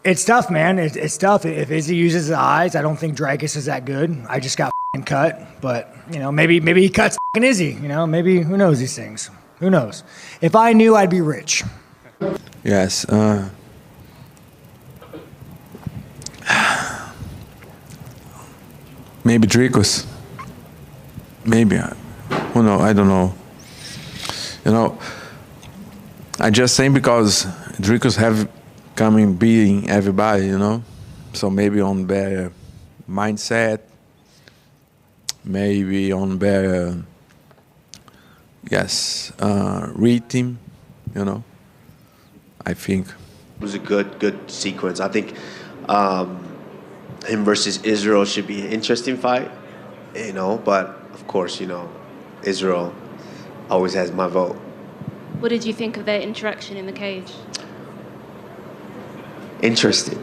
It's tough, man. It's tough. If Izzy uses his eyes, I don't think Dracus is that good. I just got cut, but maybe he cuts Izzy. Maybe who knows these things? Who knows? If I knew, I'd be rich. Yes. Maybe Dracus. Maybe. Who knows? I don't know. I just saying because Dracus have coming beating everybody, So maybe on better mindset, maybe on better, rhythm, I think. It was a good sequence. I think him versus Israel should be an interesting fight, but of course, Israel always has my vote. What did you think of their interaction in the cage? Interesting.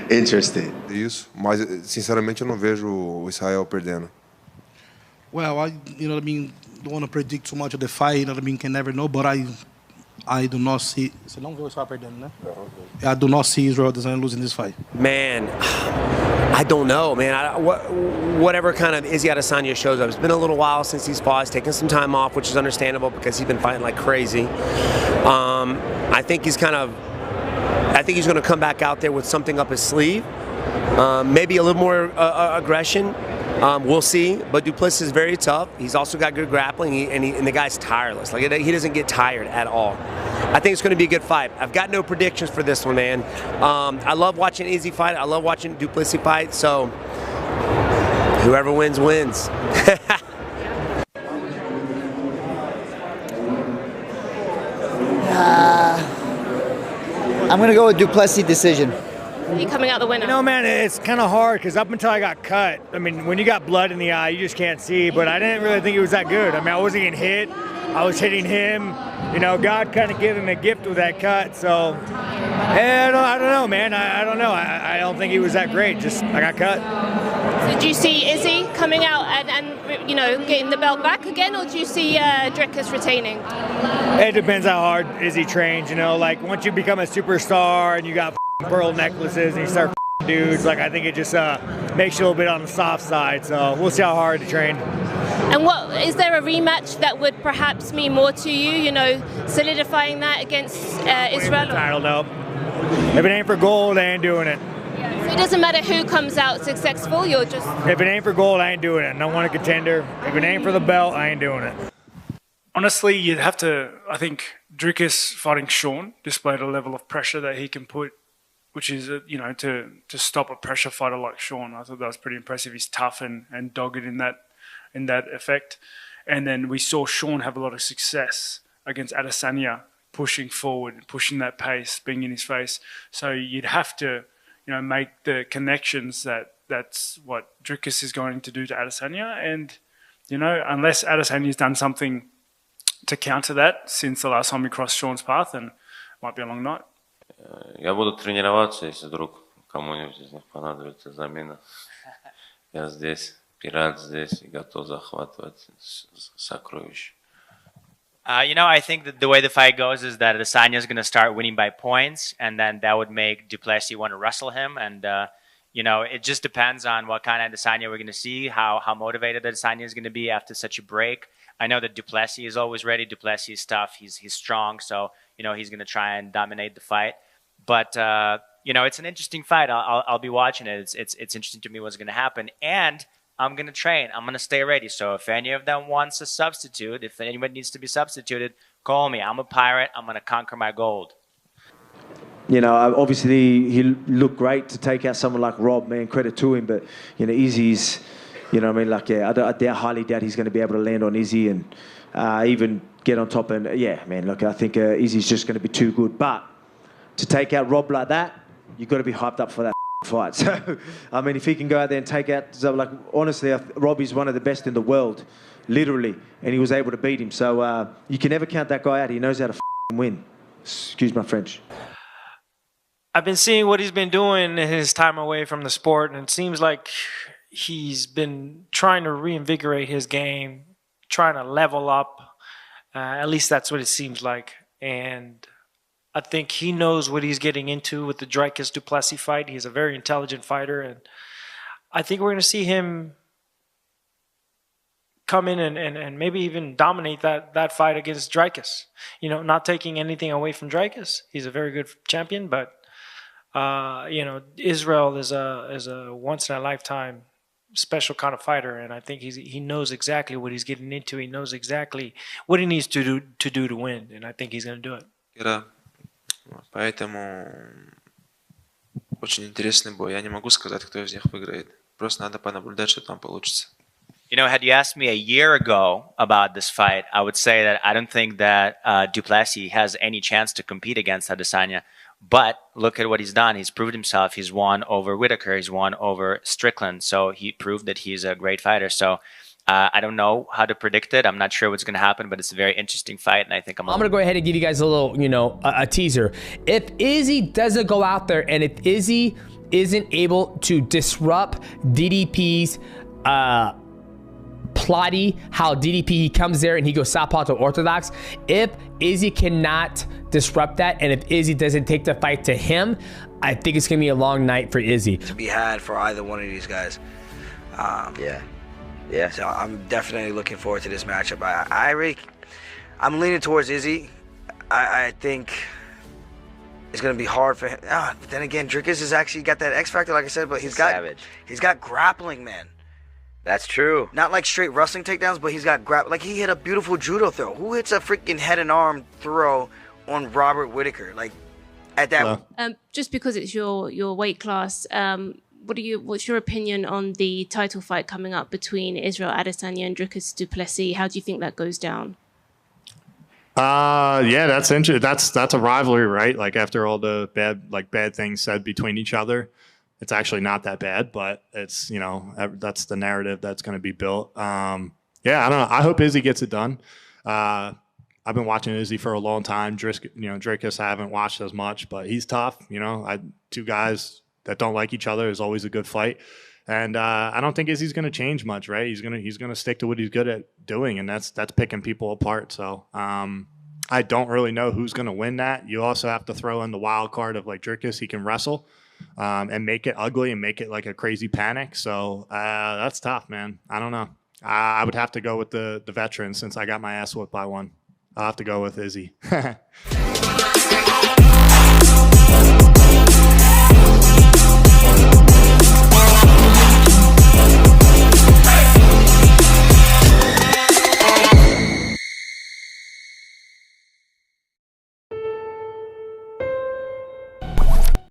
Interesting. Isso, mas sinceramente eu não vejo o Israel perdendo. Well, don't want to predict too much of the fight, can never know, but I do not see... Você não viu o Israel perdendo, né? I do not see Israel Adesanya losing this fight. Man, I don't know, man. Whatever kind of Izzy Adesanya shows up. It's been a little while since he's fought. He's taken some time off, which is understandable because he's been fighting like crazy. I think he's going to come back out there with something up his sleeve. Maybe a little more aggression. We'll see. But Duplessis is very tough. He's also got good grappling, and the guy's tireless. Like, he doesn't get tired at all. I think it's going to be a good fight. I've got no predictions for this one, man. I love watching Izzy fight. I love watching Duplessis fight. So whoever wins, wins. I'm going to go with Duplessis decision. Are you coming out the winner? Man, it's kind of hard because up until I got cut, when you got blood in the eye, you just can't see. But I didn't really think it was that good. I wasn't getting hit. I was hitting him. God kind of gave him a gift with that cut. So, I don't know, man. I don't know. I don't think he was that great. Just, I got cut. So do you see Izzy coming out and getting the belt back again, or do you see Dracus retaining? It depends how hard Izzy trains. Like once you become a superstar and you got pearl necklaces and you start dudes, I think it just makes you a little bit on the soft side. So we'll see how hard to train. And what is there a rematch that would perhaps mean more to you? Solidifying that against Israel. Title, no. If it ain't for gold, I ain't doing it. So it doesn't matter who comes out successful. You're just. If it ain't for gold, I ain't doing it. I don't want a contender. If it ain't for the belt, I ain't doing it. Honestly, you'd have to. I think Dracus fighting Sean displayed a level of pressure that he can put, which is, to stop a pressure fighter like Sean. I thought that was pretty impressive. He's tough and dogged in that effect. And then we saw Sean have a lot of success against Adesanya, pushing forward, pushing that pace, being in his face. So you'd have to, make the connections that's what Dracus is going to do to Adesanya. And, unless Adesanya's done something to counter that since the last time we crossed Sean's path, then it might be a long night. Я буду тренироваться, если вдруг кому-нибудь из них понадобится замена. Я здесь, пират здесь и готов захватывать сокровища. I think that the way the fight goes is that Adesanya is going to start winning by points, and then that would make Duplessis want to wrestle him. And, it just depends on what kind of Adesanya we're going to see, how motivated Adesanya is going to be after such a break. I know that Duplessis is always ready. Duplessis is tough. He's strong, so, he's going to try and dominate the fight. But, it's an interesting fight. I'll be watching it. It's interesting to me what's going to happen. And I'm going to train. I'm going to stay ready. So if any of them wants a substitute, if anyone needs to be substituted, call me. I'm a pirate. I'm going to conquer my gold. Obviously he looked great to take out someone like Rob, man, credit to him. But, Izzy's, I highly doubt he's going to be able to land on Izzy and even get on top. And, I think Izzy's just going to be too good. But to take out Rob like that, you've got to be hyped up for that fight. So, if he can go out there and take out, honestly, Robbie's one of the best in the world, literally, and he was able to beat him. So you can never count that guy out. He knows how to win. Excuse my French. I've been seeing what he's been doing in his time away from the sport, and it seems like he's been trying to reinvigorate his game, trying to level up. At least that's what it seems like. And I think he knows what he's getting into with the Dricus Duplessis fight. He's a very intelligent fighter, and I think we're going to see him come in and maybe even dominate that fight against Dricus. You know, not taking anything away from Dricus. He's a very good champion, but you know, Israel is a once in a lifetime special kind of fighter, and I think he knows exactly what he's getting into. He knows exactly what he needs to do to win, and I think he's going to do it. Поэтому очень интересный бой. Я не могу сказать, кто из них выиграет. Просто надо понаблюдать, что там получится. You know, had you asked me a year ago about this fight, I would say that I don't think that Duplessis has any chance to compete against Adesanya. But look at what he's done. He's proved himself. He's won over Whitaker. He's won over Strickland. So he proved that he's a great fighter. So I don't know how to predict it. I'm not sure what's going to happen, but it's a very interesting fight, and I think I'm going to go ahead and give you guys a little, you know, a teaser. If Izzy doesn't go out there, and if Izzy isn't able to disrupt DDP's plotty, how DDP, he comes there and he goes southpaw to orthodox. If Izzy cannot disrupt that, and if Izzy doesn't take the fight to him, I think it's going to be a long night for Izzy. To be had for either one of these guys. Yeah. So I'm definitely looking forward to this matchup. I'm leaning towards Izzy. I think it's going to be hard for him. But then again, Dricus has actually got that X factor, like I said, but he's got grappling, man. That's true. Not like straight wrestling takedowns, but he's got like he hit a beautiful judo throw. Who hits a freaking head and arm throw on Robert Whitaker? Like at that. Just because it's your weight class, what's your opinion on the title fight coming up between Israel Adesanya and Dricus Duplessis? How do you think that goes down? Yeah, that's interesting. That's a rivalry, right? Like after all the bad things said between each other, it's actually not that bad, but it's, you know, that's the narrative that's going to be built. Yeah, I don't know. I hope Izzy gets it done. I've been watching Izzy for a long time. Dricus I haven't watched as much, but he's tough. You know, two guys that don't like each other is always a good fight. And I don't think Izzy's going to change much, right? He's gonna stick to what he's good at doing, and that's picking people apart. So I don't really know who's going to win that. You also have to throw in the wild card of like Dricus. He can wrestle and make it ugly and make it like a crazy panic. So that's tough, man. I don't know. I would have to go with the veteran since I got my ass whooped by one. I'll have to go with Izzy.